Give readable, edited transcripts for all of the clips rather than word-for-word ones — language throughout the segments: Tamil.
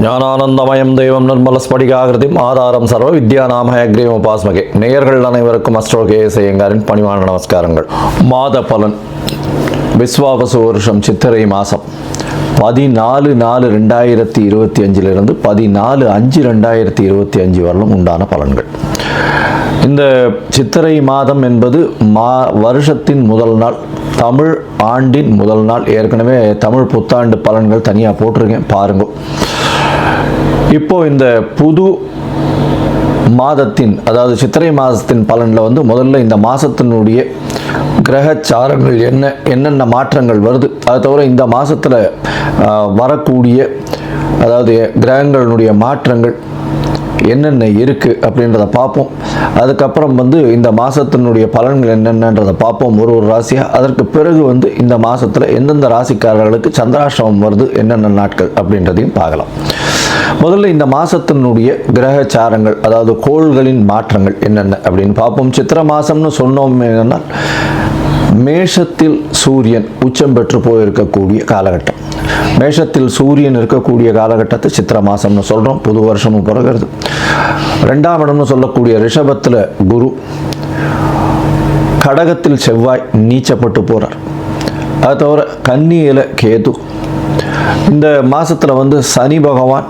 ஞானானந்தமயம் தெய்வம் நிர்மலஸ்படிகாகிருதிம் ஆதாரம் சர்வ வித்யாநாம ஹயக்ரீவம் உபாஸ்மகே. நேயர்கள் அனைவருக்கும் அஸ்ட்ரோ கேஎஸ் ஐயங்காரின் பணிவான நமஸ்காரங்கள். மாத பலன் விஸ்வாவசு வருஷம் சித்திரை மாதம் 14/4/2025 14/5/2025 வரலும் உண்டான பலன்கள். இந்த சித்திரை மாதம் என்பது வருஷத்தின் முதல் நாள், தமிழ் ஆண்டின் முதல் நாள். ஏற்கனவே தமிழ் புத்தாண்டு பலன்கள் தனியாக போட்டிருக்கேன், பாருங்க. இப்போ இந்த புது மாதத்தின், அதாவது சித்திரை மாதத்தின் பலனில் முதல்ல இந்த மாதத்தினுடைய கிரகச்சாரங்கள் என்னென்ன மாற்றங்கள் வருது, அது தவிர இந்த மாதத்தில் வரக்கூடிய, அதாவது கிரகங்களுடைய மாற்றங்கள் என்னென்ன இருக்குது அப்படின்றத பார்ப்போம். அதுக்கப்புறம் இந்த மாதத்தினுடைய பலன்கள் என்னென்னன்றதை பார்ப்போம், ஒரு ராசியாக. அதற்கு பிறகு இந்த மாதத்தில் எந்தெந்த ராசிக்காரர்களுக்கு சந்திராஷ்டமம் வருது, என்னென்ன நாட்கள் அப்படின்றதையும் பார்க்கலாம். முதல்ல இந்த மாதத்தினுடைய கிரகச்சாரங்கள், அதாவது கோள்களின் மாற்றங்கள் என்னென்ன அப்படின்னு பார்ப்போம். சித்திரை மாதம்னு சொன்னோம் என்னன்னா, மேஷத்தில் சூரியன் உச்சம் பெற்று போயிருக்கக்கூடிய காலகட்டம். மேஷத்தில் சூரியன் இருக்கக்கூடிய காலகட்டத்தை சித்திரை மாதம்னு சொல்கிறோம். புது வருஷமும் பிறகுறது. 2ஆம் இடம்னு சொல்லக்கூடிய ரிஷபத்தில் குரு, கடகத்தில் செவ்வாய் நீச்சப்பட்டு போகிறார். அது தவிர கன்னியில் கேது. இந்த மாதத்தில் சனி பகவான்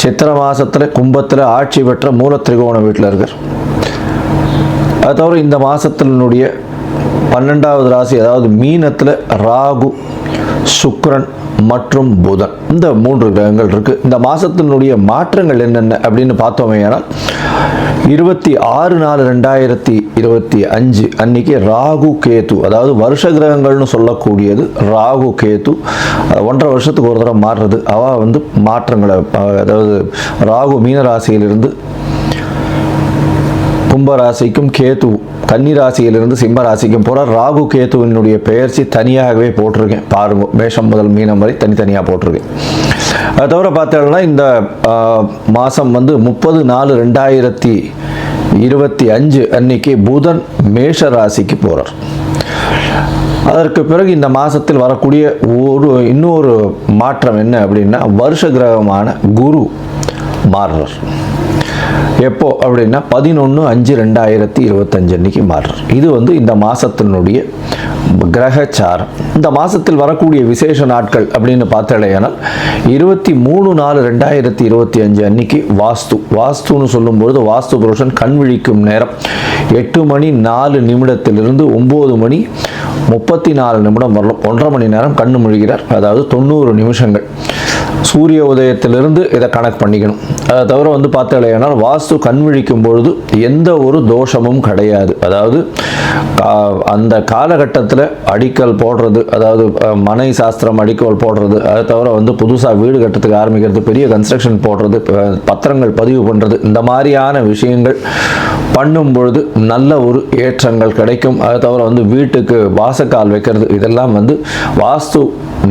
சித்திரை மாதத்தில் கும்பத்தில் ஆட்சி பெற்ற மூல திரிகோண வீட்டில் இருக்கார். அது தவிர இந்த மாதத்தினுடைய 12வது ராசி, அதாவது மீனத்தில் ராகு, சுக்கிரன் மற்றும் புதன், இந்த 3 கிரகங்கள் இருக்கு. இந்த மாதத்தினுடைய மாற்றங்கள் என்னென்ன அப்படின்னு பார்த்தோமே, ஆனால் 26/4/2025 அன்னைக்கு ராகு கேது, அதாவது வருஷ கிரகங்கள்னு சொல்லக்கூடியது ராகு கேது 1.5 வருஷத்துக்கு ஒரு தடவை மாறுறது. மாற்றங்களை, அதாவது ராகு மீன ராசியிலிருந்து கும்பராசிக்கும், கேது கன்னி ராசியிலிருந்து சிம்ம ராசிக்கும் போகிற ராகு கேதுவினுடைய பெயர்ச்சி தனியாகவே போட்டிருக்கேன், பாருங்க. மேஷம் முதல் மீனம் வரை தனித்தனியாக போட்டிருக்கேன். அது தவிர பார்த்தோம்னா இந்த மாதம் 30/4/2025 அன்னைக்கு புதன் மேஷ ராசிக்கு போகிறார். அதற்கு பிறகு இந்த மாதத்தில் வரக்கூடிய இன்னொரு மாற்றம் என்ன அப்படின்னா, வருஷ கிரகமான குரு மாறுறார். எப்போ அப்படின்னா 11/5/2025 அன்னைக்கு மாறுறார். இது இந்த மாதத்தினுடைய கிரகச்சாரம். இந்த மாதத்தில் வரக்கூடிய விசேஷ நாட்கள் அப்படின்னு பார்த்தாலேயானால் 23/4/2025 அன்னைக்கு வாஸ்துன்னு சொல்லும்பொழுது வாஸ்து புருஷன் கண் விழிக்கும் நேரம் 8:04 9:34 வரலும் 1.5 மணி நேரம் கண்ணு முழுகிறார். அதாவது 90 நிமிஷங்கள் சூரிய உதயத்திலிருந்து இதை கணக்கு பண்ணிக்கணும். அதை தவிர பார்த்தாலேயானால் வாஸ்து கண் விழிக்கும் பொழுது எந்த ஒரு தோஷமும் கிடையாது. அதாவது அந்த காலகட்டத்தில் அடிக்கல் போடுறது, அதாவது மனை சாஸ்திரம் அடிக்கல் போடுறது, அதை தவிர புதுசாக வீடு கட்டுறதுக்கு ஆரம்பிக்கிறது, பெரிய கன்ஸ்ட்ரக்ஷன் போடுறது, பத்திரங்கள் பதிவு பண்ணுறது, இந்த மாதிரியான விஷயங்கள் பண்ணும் பொழுது நல்ல ஒரு ஏற்றங்கள் கிடைக்கும். அதை தவிர வீட்டுக்கு வாசக்கால் வைக்கிறது, இதெல்லாம் வாஸ்து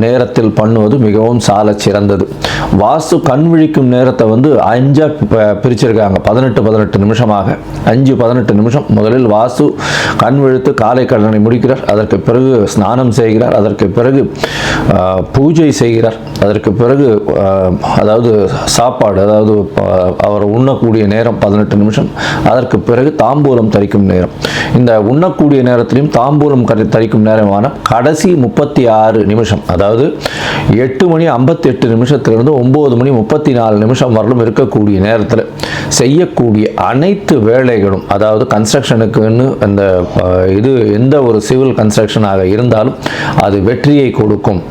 நேரத்தில் பண்ணுவது மிகவும் சால சிறந்தது. வாஸ்து கண் விழிக்கும் நேரத்தை 5 பிரிச்சிருக்காங்க, 18 நிமிஷமாக. 5-18 நிமிஷம். முதலில் வாஸ்து கண் விழித்து காலை கடனை முடிக்கிறார். அதற்கு பிறகு ஸ்நானம் செய்கிறார். அதற்கு பிறகு பூஜை செய்கிறார். அதற்கு பிறகு அதாவது சாப்பாடு, அதாவது அவர் உண்ணக்கூடிய நேரம் 18 நிமிஷம். அதற்கு பிறகு தாம்பூலம் தரிக்கும் நேரம். இந்த உண்ணக்கூடிய நேரத்திலையும் தாம்பூலம் தரிக்கும் நேரமான கடைசி 36 நிமிஷம், அதாவது 8:58 9:34 வரலும் இருக்கக்கூடிய நேரத்தில் செய்யக்கூடிய அனைத்து வேலைகளும், அதாவது கன்ஸ்ட்ரக்ஷனுக்குன்னு அந்த இது எந்த ஒரு சிவில் கன்ஸ்ட்ரக்ஷனாக இருந்தாலும் அது வெற்றியை கொடுக்கும்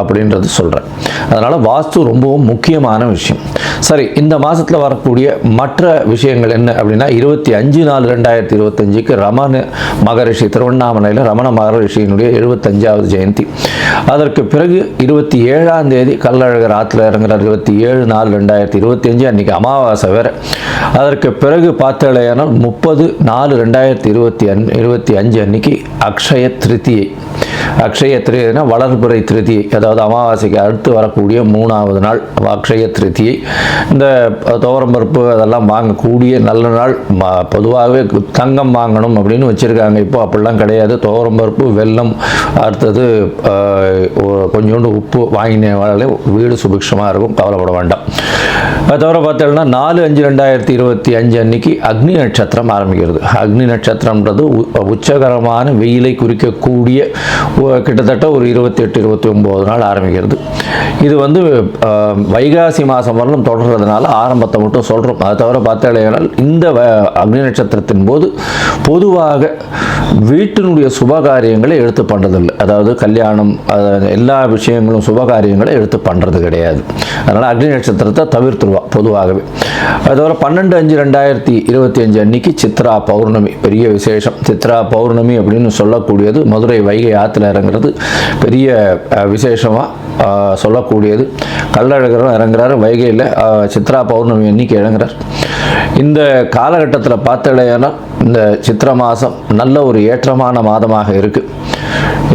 அப்படின்றது சொல்கிறேன். அதனால் வாஸ்து ரொம்பவும் முக்கியமான விஷயம். சரி, இந்த மாதத்தில் வரக்கூடிய மற்ற விஷயங்கள் என்ன அப்படின்னா, 25/4/2025 ரமண மகரிஷி, திருவண்ணாமலையில் ரமண மகரிஷியினுடைய 75வது ஜெயந்தி. அதற்கு பிறகு 27ஆம் தேதி கள்ளழகர் ஆற்றுல இறங்குறார். 27/4/2025 அன்றைக்கி அமாவாசை வேறு. அதற்கு பிறகு பார்த்தாலேயானால் 30/4/2025 அன்னைக்கு அக்ஷய திருத்தியை. அக்ஷய திருதினா வளர்பிறை திருதியை, அதாவது அமாவாசைக்கு அடுத்து வரக்கூடிய 3ஆவது நாள் அக்ஷய திருதியை. இந்த துவரம்பருப்பு அதெல்லாம் வாங்கக்கூடிய நல்ல நாள். பொதுவாகவே தங்கம் வாங்கணும் அப்படின்னு வச்சுருக்காங்க. இப்போ அப்படிலாம் கிடையாது. துவரம்பருப்பு, வெல்லம், அடுத்தது கொஞ்சோண்டு உப்பு வாங்கினாலே வீடு சுபிக்ஷமாக இருக்கும், கவலைப்பட வேண்டாம். அது தவிர பார்த்தோம்னா 4/5/2025 அன்னைக்கு அக்னி நட்சத்திரம் ஆரம்பிக்கிறது. அக்னி நட்சத்திரம்ன்றது உச்சகரமான வெயிலை குறிக்கக்கூடிய கிட்டத்தட்ட ஒரு 28-29 நாள் ஆரம்பிக்கிறது. இது வந்து வைகாசி மாதம் வரலும் தொடர்றதுனால ஆரம்பத்தை மட்டும் சொல்கிறோம். அதை தவிர பார்த்தீங்கன்னா இந்த அக்னி நட்சத்திரத்தின் போது பொதுவாக வீட்டினுடைய சுபகாரியங்களை எடுத்து பண்ணுறதில்லை. அதாவது கல்யாணம் எல்லா விஷயங்களும் சுபகாரியங்களை எடுத்து பண்ணுறது கிடையாது. அதனால் அக்னி நட்சத்திரத்தை தவிர்த்துருவா பொதுவாகவே. அது தவிர 12/5/2025 அன்னைக்கு சித்ரா பௌர்ணமி பெரிய விசேஷம். சித்ரா பௌர்ணமி அப்படின்னு சொல்லக்கூடியது மதுரை வைகை ஆற்றுல இறங்குறது பெரிய விசேஷமாக சொல்லக்கூடியது. கள்ளழகரும் இறங்குறாரு வைகையில், சித்ரா பௌர்ணமி அன்னைக்கு இறங்குறார். இந்த காலகட்டத்தில் பார்த்தலையானா இந்த சித்திரை மாதம் நல்ல ஒரு ஏற்றமான மாதமாக இருக்குது.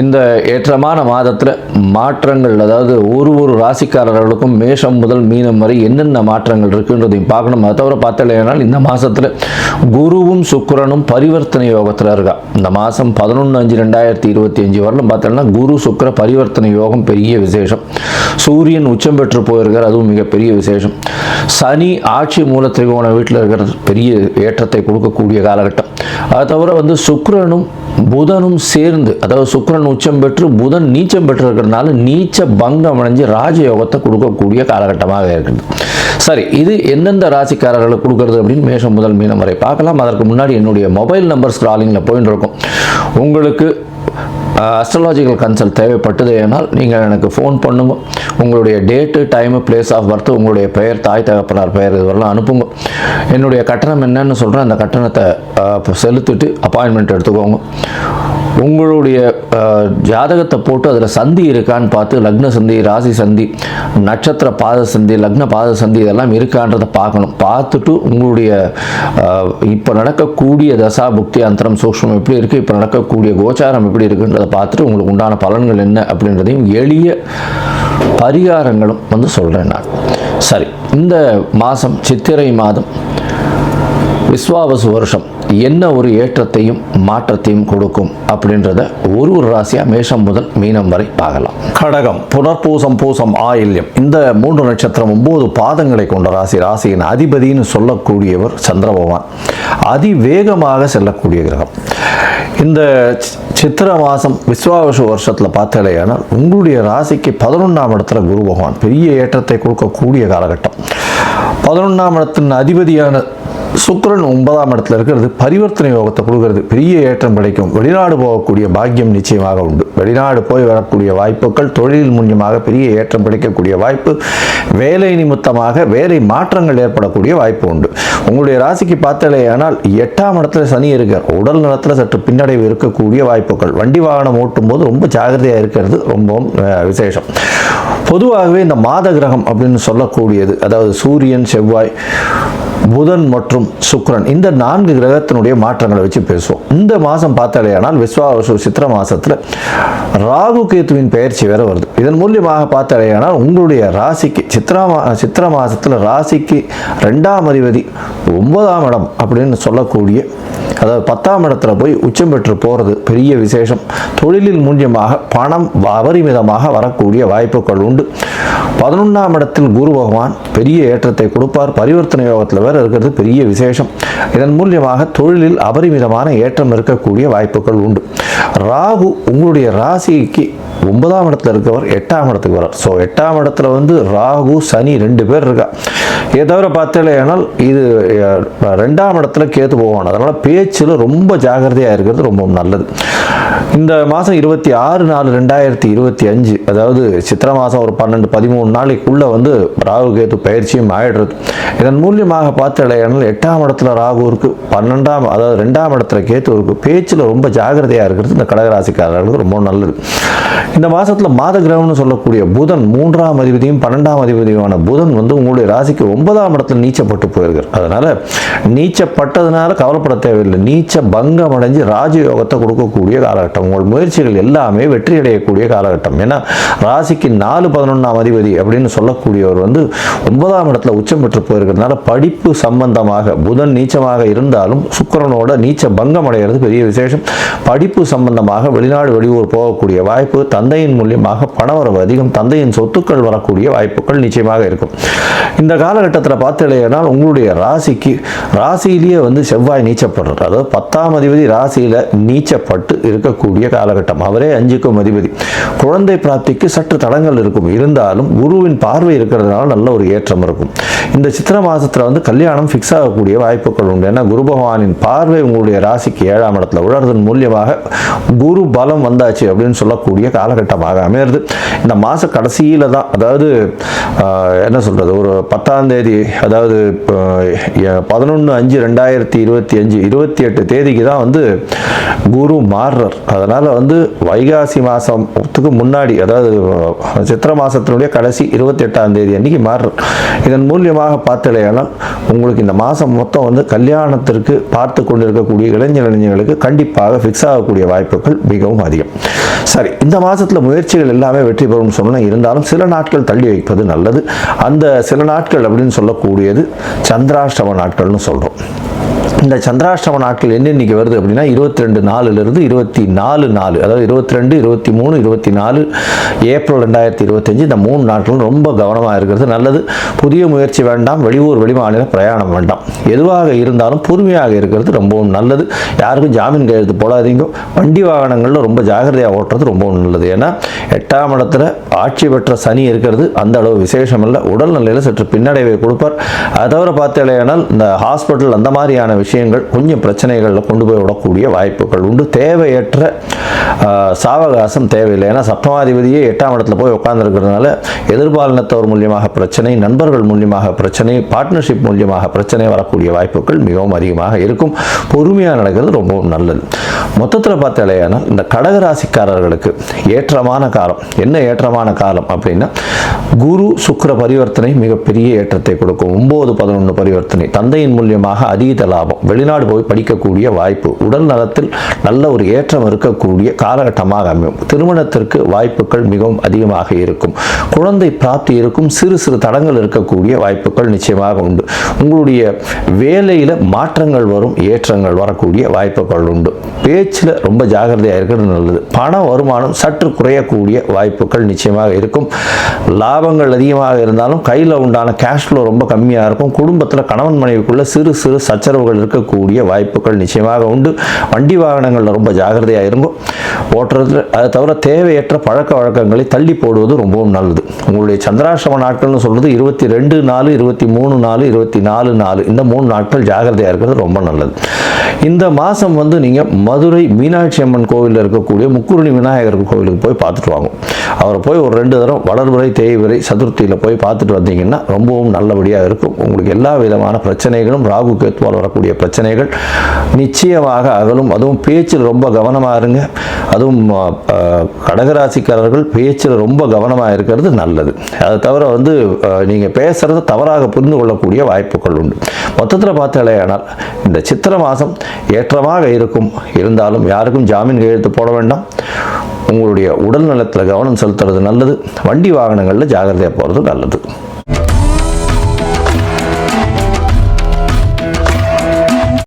இந்த ஏற்றமான மாதத்தில் மாற்றங்கள், அதாவது ஒரு ராசிக்காரர்களுக்கும் மேஷம் முதல் மீனம் வரை என்னென்ன மாற்றங்கள் இருக்குன்றதையும் பார்க்கணும். அதை தவிர பார்த்தலையானால் இந்த மாதத்தில் குருவும் சுக்கிரனும் பரிவர்த்தனை யோகத்தில் இருக்கா. இந்த மாதம் 11/5/2025 வரலும் பார்த்தோம்னா குரு சுக்கிர பரிவர்த்தனை யோகம் பெரிய விசேஷம். சூரியன் உச்சம் பெற்று போயிருக்கார், அதுவும் மிகப்பெரிய விசேஷம். சனி ஆட்சி மூல திரிகோண வீட்டில் இருக்கிறது பெரிய ஏற்றத்தை கொடுக்கக்கூடிய காலகட்டம். அது தவிர வந்து சுக்கிரனும் புதனும் சேர்ந்து, அதாவது சுக்கிரன் உச்சம் பெற்று புதன் நீச்சம் பெற்று இருக்கிறதுனால நீச்ச பங்கம் அடைஞ்சு ராஜயோகத்தை கொடுக்கக்கூடிய காலகட்டமாக இருக்குது. சரி, இது எந்தெந்த ராசிக்காரர்களுக்கு கொடுக்கறது அப்படின்னு மேஷம் முதல் மீனம் வரை பார்க்கலாம். அதற்கு முன்னாடி என்னுடைய மொபைல் நம்பர் ஸ்க்ராலிங்கில் போயின்னு இருக்கும். உங்களுக்கு அஸ்ட்ராலஜிக்கல் கன்சல்ட் தேவைப்பட்டது ஏனால் நீங்கள் எனக்கு ஃபோன் பண்ணுங்க. உங்களுடைய date, time, place of birth, உங்களுடைய பெயர், தாய் தகப்பனார் பெயர் இதுவரெல்லாம் அனுப்புங்க. என்னுடைய கட்டணம் என்னன்னு சொல்கிறேன். அந்த கட்டணத்தை செலுத்திட்டு அப்பாயின்மெண்ட் எடுத்துக்கோங்க. உங்களுடைய ஜாதகத்தை போட்டு அதில் சந்தி இருக்கான்னு பார்த்து, லக்ன சந்தி, ராசி சந்தி, நட்சத்திர பாத சந்தி, லக்ன பாத சந்தி இதெல்லாம் இருக்கான்றதை பார்க்கணும். பார்த்துட்டு உங்களுடைய இப்போ நடக்கக்கூடிய தசா புக்தி அந்தரம் சூக்ஷ்மம் எப்படி இருக்குது, இப்போ நடக்கக்கூடிய கோச்சாரம் எப்படி இருக்குன்றதை பார்த்துட்டு உங்களுக்கு உண்டான பலன்கள் என்ன அப்படின்றதையும் எளிய பரிகாரங்களும் வந்து சொல்கிறேன் நான். சரி, இந்த மாதம் சித்திரை மாதம் விஸ்வாவசு வருஷம் என்ன ஒரு ஏற்றத்தையும் மாற்றத்தையும் கொடுக்கும் அப்படின்றத ஒரு ராசியாக மேஷம் முதல் மீனம் வரை பார்க்கலாம். கடகம், புனர்பூசம், பூசம், ஆயில்யம் இந்த 3 நட்சத்திரம் 9 பாதங்களை கொண்ட ராசி. ராசியின் அதிபதினு சொல்லக்கூடியவர் சந்திர பகவான். அதிவேகமாக செல்லக்கூடிய கிரகம். இந்த சித்திரை மாதம் விஸ்வாவசு வருஷத்தில் பார்த்தாலேயானால் உங்களுடைய ராசிக்கு 11ஆம் இடத்துல குரு பகவான் பெரிய ஏற்றத்தை கொடுக்கக்கூடிய காலகட்டம். 11ஆம் இடத்தின் அதிபதியான சுக்கிரன் 9ஆம் இடத்துல இருக்கிறது பரிவர்த்தனை யோகத்தை கொடுக்கிறது. பெரிய ஏற்றம் கிடைக்கும். வெளிநாடு போகக்கூடிய பாக்கியம் நிச்சயமாக உண்டு. வெளிநாடு போய் வரக்கூடிய வாய்ப்புகள், தொழில் மூலியமாக பெரிய ஏற்றம் கிடைக்கக்கூடிய வாய்ப்பு, வேலை நிமித்தமாக வேலை மாற்றங்கள் ஏற்படக்கூடிய வாய்ப்பு உண்டு. உங்களுடைய ராசிக்கு பார்த்தாலேயானால் 8ஆம் இடத்துல சனி இருக்கார். உடல் நலத்தில் சற்று பின்னடைவு இருக்கக்கூடிய வாய்ப்புகள். வண்டி வாகனம் ஓட்டும் போது ரொம்ப ஜாகிரதையாக இருக்கிறது ரொம்பவும் விசேஷம். பொதுவாகவே இந்த மாத கிரகம் அப்படின்னு சொல்லக்கூடியது, அதாவது சூரியன், செவ்வாய், புதன் மற்றும் சுக்கிரன் இந்த 4 கிரகத்தினுடைய மாற்றங்களை வச்சு பேசுவோம். இந்த மாதம் பார்த்தாலேயானால் விஸ்வாவசு சித்திரை மாதத்தில் ராகு கேத்துவின் பெயர்ச்சி வேற வருது. இதன் மூலியமாக பார்த்தாலேயானால் உங்களுடைய ராசிக்கு சித்திரை மாதத்தில் ராசிக்கு 2ஆம் அதிபதி 9ஆம் இடம் அப்படின்னு சொல்லக்கூடிய, அதாவது 10ஆம் இடத்துல போய் உச்சம் பெற்று போகிறது பெரிய விசேஷம். தொழிலில் மூலியமாக பணம் அபரிமிதமாக வரக்கூடிய வாய்ப்புகள் உண்டு. 11ஆம் இடத்தில் குரு பகவான் பெரிய ஏற்றத்தை கொடுப்பார். பரிவர்த்தனை யோகத்தில் வேற இருக்கிறது பெரிய விசேஷம். இதன் மூலியமாக தொழிலில் அபரிமிதமான ஏற்றம் இருக்கக்கூடிய வாய்ப்புகள் உண்டு. ராகு உங்களுடைய ராசிக்கு 9ஆம் இடத்துல இருக்கவர் 8ஆம் இடத்துக்கு வரார். ஸோ 8ஆம் இடத்துல வந்து ராகு, சனி 2 பேர் இருக்கா. இதை தவிர பார்த்தேனால் இது 2ஆம் இடத்துல கேத்து போவான். அதனால் பேச்சில் ரொம்ப ஜாகிரதையாக இருக்கிறது ரொம்ப நல்லது. இந்த மாதம் 26/4/2025, அதாவது சித்திரை மாதம் ஒரு 12-13 நாளைக்குள்ளே வந்து ராகு கேத்து பயிற்சியும் ஆயிடுறது. இதன் மூலியமாக பார்த்தேனால் 8ஆம் இடத்துல ராகு இருக்கு, 12ஆம் அதாவது 2ஆம் இடத்துல கேத்து இருக்கு. பேச்சில் ரொம்ப ஜாகிரதையாக இருக்கிறது இந்த கடகராசிக்காரர்களுக்கு ரொம்ப நல்லது. இந்த மாதத்தில் மாத கிரகம்னு சொல்லக்கூடிய புதன் 3ஆம் அதிபதியும் 12ஆம் அதிபதியுமான புதன் வந்து உங்களுடைய ராசிக்கு 9ஆம் இடத்துல நீச்சப்பட்டு போயிருக்கார். அதனால நீச்சப்பட்டதுனால கவலைப்பட தேவையில்லை. நீச்ச பங்கம் அடைஞ்சு ராஜயோகத்தை கொடுக்கக்கூடிய காலகட்டம். உங்கள் முயற்சிகள் எல்லாமே வெற்றி அடையக்கூடிய காலகட்டம். ஏன்னா ராசிக்கு 4-11ஆம் அதிபதி அப்படின்னு சொல்லக்கூடியவர் வந்து 9ஆம் இடத்துல உச்சம் பெற்று போயிருக்கிறதுனால படிப்பு சம்பந்தமாக புதன் நீச்சமாக இருந்தாலும் சுக்கிரனோட நீச்ச பங்கம் அடைகிறது பெரிய விசேஷம். படிப்பு சம்பந்தமாக வெளிநாடு வெளியூர் போகக்கூடிய வாய்ப்பு, தந்தையின் மூலியமாக பணவரவு அதிகம், தந்தையின் சொத்துக்கள் வரக்கூடிய வாய்ப்புகள் நிச்சயமாக இருக்கும். இந்த காலகட்டத்தில் பார்த்தீங்கன்னா உங்களுடைய ராசியிலேயே வந்து செவ்வாய் நீச்சப்படுறார். அதாவது 10ஆம் அதிபதி ராசியில் நீச்சப்பட்டு இருக்கக்கூடிய காலகட்டம். அவரே 5க்கும் அதிபதி. குழந்தை பிராப்திக்கு சற்று தடங்கள் இருக்கும், இருந்தாலும் குருவின் பார்வை இருக்கிறதுனால நல்ல ஒரு ஏற்றம் இருக்கும். இந்த சித்திரை மாதத்தில் வந்து கல்யாணம் ஃபிக்ஸ் ஆகக்கூடிய வாய்ப்புகள் உண்டு. ஏன்னா குரு பகவானின் பார்வை உங்களுடைய ராசிக்கு 7ஆம் இடத்துல உணர்தன் மூலியமாக குரு பலம் வந்தாச்சு அப்படின்னு சொல்லக்கூடிய காலகட்டமாக அமையிறது. இந்த மாத கடைசியில் தான், அதாவது என்ன சொல்கிறது, ஒரு 10ஆம் தேதி, அதாவது 11/5/2025 28 தேதிக்கு தான் வந்து குரு மாறுறார். அதனால் வந்து வைகாசி மாதத்துக்கு முன்னாடி, அதாவது சித்திரை மாதத்தினுடைய கடைசி 28ஆம் தேதி அன்னைக்கு மாறுறார். இதன் மூலியமாக பார்த்தலையானால் உங்களுக்கு இந்த மாதம் மொத்தம் வந்து கல்யாணத்திற்கு பார்த்து கொண்டிருக்கக்கூடிய இளைஞர்களுக்கு கண்டிப்பாக ஃபிக்ஸ் ஆகக்கூடிய வாய்ப்புகள் மிகவும் அதிகம். சரி, இந்த மாதத்தில் முயற்சிகள் எல்லாமே வெற்றி பெறும் சொன்னால், இருந்தாலும் சில நாட்கள் தள்ளி வைப்பது நல்லது. அந்த சில நாட்கள் அப்படின்னு சொல்லக்கூடியது சந்திராஷ்டம நாட்கள்னு சொல்கிறோம். இந்த சந்திராஷ்டம நாட்கள் என்னென்னைக்கு வருது அப்படின்னா 22/4 24/4, அதாவது 22, 23, 24 ஏப்ரல் 2025 இந்த 3 நாட்களும் ரொம்ப கவனமாக இருக்கிறது நல்லது. புதிய முயற்சி வேண்டாம், வெளியூர் வெளிமாநில பிரயாணம் வேண்டாம். எதுவாக இருந்தாலும் பொறுமையாக இருக்கிறது ரொம்பவும் நல்லது. யாருக்கும் ஜாமீன் கையெழுத்து போடாதீங்க. வண்டி வாகனங்களில் ரொம்ப ஜாகிரதையாக ஓட்டுறது ரொம்பவும் நல்லது. ஏன்னா 8ஆம் இடத்துல ஆட்சி பெற்ற சனி இருக்கிறது, அந்த அளவு விசேஷம் இல்லை. உடல்நிலையில் சற்று பின்னடைவை கொடுப்பார். அதை தவிர பார்த்தேனால் இந்த ஹாஸ்பிட்டல் அந்த மாதிரியான விஷயங்கள் கொஞ்சம் பிரச்சனைகளில் கொண்டு போய் விடக்கூடிய வாய்ப்புகள் உண்டு. தேவையற்ற சாவகாசம் தேவையில்லை. ஏன்னா சப்தமாதிபதியே 8ஆம் இடத்துல போய் உட்கார்ந்துருக்கிறதுனால எதிர்பாலினத்தவர் மூலியமாக பிரச்சனை, நண்பர்கள் மூலியமாக பிரச்சனை, பார்ட்னர்ஷிப் மூலியமாக பிரச்சனை வரக்கூடிய வாய்ப்புகள் மிகவும் அதிகமாக இருக்கும். பொறுமையாக நடக்கிறது ரொம்பவும் நல்லது. மொத்தத்தில் பார்த்தாலேயானால் இந்த கடகராசிக்காரர்களுக்கு ஏற்றமான காலம். என்ன ஏற்றமான காலம் அப்படின்னா, குரு சுக்கிர பரிவர்த்தனை மிகப்பெரிய ஏற்றத்தை கொடுக்கும். 9-11 பரிவர்த்தனை, தந்தையின் மூலியமாக அதீத லாபம், வெளிநாடு போய் படிக்கக்கூடிய வாய்ப்பு, உடல் நலத்தில் நல்ல ஒரு ஏற்றம் இருக்கக்கூடிய காலகட்டமாக அமையும். திருமணத்திற்கு வாய்ப்புகள் மிகவும் அதிகமாக இருக்கும். குழந்தை பிராப்தி இருக்கும். சிறு சிறு தடங்கள் இருக்கக்கூடிய வாய்ப்புகள் நிச்சயமாக உண்டு. உங்களுடைய வேலையில் மாற்றங்கள் வரும், ஏற்றங்கள் வரக்கூடிய வாய்ப்புகள் உண்டு. பேச்சில் ரொம்ப ஜாகிரதையாக இருக்கிறது நல்லது. பண வருமானம் சற்று குறையக்கூடிய வாய்ப்புகள் நிச்சயமாக இருக்கும். லாபங்கள் அதிகமாக இருந்தாலும் கையில் உண்டான கேஷ் ஃப்ளோ ரொம்ப கம்மியாக இருக்கும். குடும்பத்தில் கணவன் மனைவிக்குள்ள சிறு சிறு சச்சரவுகள் இருக்கக்கூடிய வாய்ப்புகள் நிச்சயமாக உண்டு. வண்டி வாகனங்களில் ரொம்ப ஜாகிரதையாக இருக்கும் ஓட்டுறதுல. அதை தவிர தேவையற்ற பழக்க வழக்கங்களை தள்ளி போடுவது ரொம்பவும் நல்லது. உங்களுடைய சந்திராஷ்டம நாட்கள்னு சொல்றது 22/4, 23/4, 24/4 இந்த 3 நாட்கள் ஜாகிரதையாக இருக்கிறது ரொம்ப நல்லது. இந்த மாதம் வந்து நீங்கள் மதுரை மீனாட்சி அம்மன் கோவிலில் இருக்கக்கூடிய முக்குருணி விநாயகர் கோவிலுக்கு போய் பார்த்துட்டு வாங்க. அவரை போய் ஒரு 2 தடவை வளர்பிறை தேய்பிறை சதுர்த்தியில் போய் பார்த்துட்டு வந்தீங்கன்னா ரொம்பவும் நல்லபடியாக இருக்கும். உங்களுக்கு எல்லா விதமான பிரச்சனைகளும், ராகு கேத்துவால் வரக்கூடிய பிரச்சனைகள் நிச்சயமாக அகலும். அதுவும் பேச்சில் ரொம்ப கவனமாக இருங்க. அதுவும் கடகராசிக்காரர்கள் பேச்சில் ரொம்ப கவனமாக இருக்கிறது நல்லது. அதை தவிர வந்து நீங்கள் பேசுகிறத தவறாக புரிந்து கொள்ளக்கூடிய வாய்ப்புகள் உண்டு. மொத்தத்தில் பார்த்தாலேயானால் இந்த சித்திரை மாதம் ஏற்றமாக இருக்கும். இருந்தாலும் யாருக்கும் ஜாமீன் கையெழுத்து போட வேண்டாம். உங்களுடைய உடல் நலத்தில் கவனம் செலுத்துறது நல்லது. வண்டி வாகனங்களில் ஜாகிரதையாக போகிறது நல்லது.